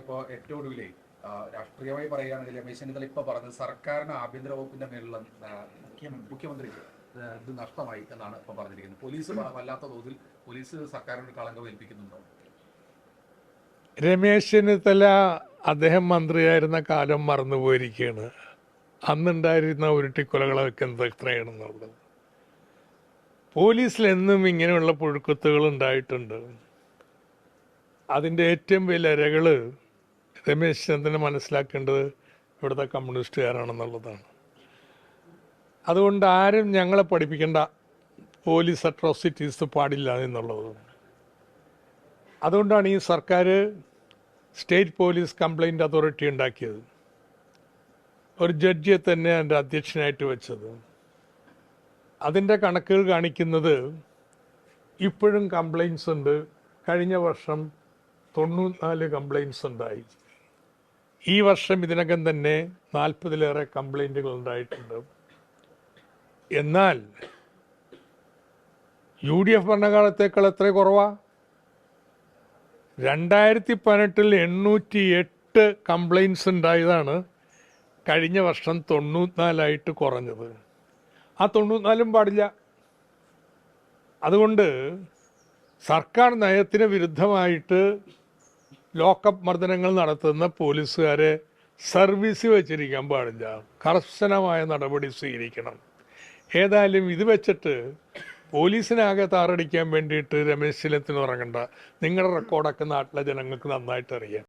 ഇപ്പോൾ ഏറ്റവും ഒടുവിലേ രാഷ്ട്രീയമായി പറയുകയാണെങ്കിൽ രമേശ് ചെന്നിത്തല ഇപ്പോൾ പറഞ്ഞത് സർക്കാരിന് ആഭ്യന്തര വകുപ്പിന്റെ മേലുള്ള മുഖ്യമന്ത്രിക്ക് ഇത് നഷ്ടമായി എന്നാണ് ഇപ്പം പറഞ്ഞിരിക്കുന്നത്. പോലീസ് വല്ലാത്ത തോതിൽ പോലീസ് സർക്കാരിന് കളങ്കം ഏൽപ്പിക്കുന്നുണ്ടോ? രമേശ് ചെന്നിത്തല അദ്ദേഹം മന്ത്രിയായിരുന്ന കാലം മറന്നുപോയിരിക്കുകയാണ്. അന്നുണ്ടായിരുന്ന ഉരുട്ടിക്കൊലകളൊക്കെ എത്രയാണെന്നുള്ളത്. പോലീസിൽ എന്നും ഇങ്ങനെയുള്ള പുഴുക്കുത്തുകൾ ഉണ്ടായിട്ടുണ്ട്. അതിൻ്റെ ഏറ്റവും വലിയ ഇരകൾ രമേശ് ചെന്നിത്തല മനസ്സിലാക്കേണ്ടത് ഇവിടുത്തെ കമ്മ്യൂണിസ്റ്റുകാരാണെന്നുള്ളതാണ്. അതുകൊണ്ട് ആരും ഞങ്ങളെ പഠിപ്പിക്കേണ്ട പോലീസ് അട്രോസിറ്റീസ് പാടില്ല എന്നുള്ളത്. അതുകൊണ്ടാണ് ഈ സർക്കാർ സ്റ്റേറ്റ് പോലീസ് കംപ്ലയിൻറ്റ് അതോറിറ്റി ഉണ്ടാക്കിയത്, ഒരു ജഡ്ജിയെ തന്നെ അതിൻ്റെ അധ്യക്ഷനായിട്ട് വെച്ചത്. അതിൻ്റെ കണക്കുകൾ കാണിക്കുന്നത് ഇപ്പോഴും കംപ്ലയിൻസ് ഉണ്ട്. കഴിഞ്ഞ വർഷം 94 കംപ്ലയിൻസ് ഉണ്ടായി. ഈ വർഷം ഇതിനകം തന്നെ 40-ലേറെ കംപ്ലയിൻറ്റുകൾ ഉണ്ടായിട്ടുണ്ട്. എന്നാൽ UDF ഭരണകാലത്തേക്കാൾ എത്ര കുറവാണ്? 2018 808 കംപ്ലയിൻസ് ഉണ്ടായതാണ് കഴിഞ്ഞ വർഷം 94 കുറഞ്ഞത്. ആ 94 പാടില്ല. അതുകൊണ്ട് സർക്കാർ നയത്തിന് വിരുദ്ധമായിട്ട് ലോക്കപ്പ് മർദ്ദനങ്ങൾ നടത്തുന്ന പോലീസുകാരെ സർവീസിൽ വെച്ചിരിക്കാൻ പാടില്ല. കർശനമായ നടപടി സ്വീകരിക്കണം. ഏതായാലും ഇത് വെച്ചിട്ട് പോലീസിനാകെ താറടിക്കാൻ വേണ്ടിയിട്ട് രമേശ് ചെന്നിത്തല ഇറങ്ങണ്ട. നിങ്ങളുടെ റെക്കോർഡൊക്കെ നാട്ടിലെ ജനങ്ങൾക്ക് നന്നായിട്ട് അറിയാം.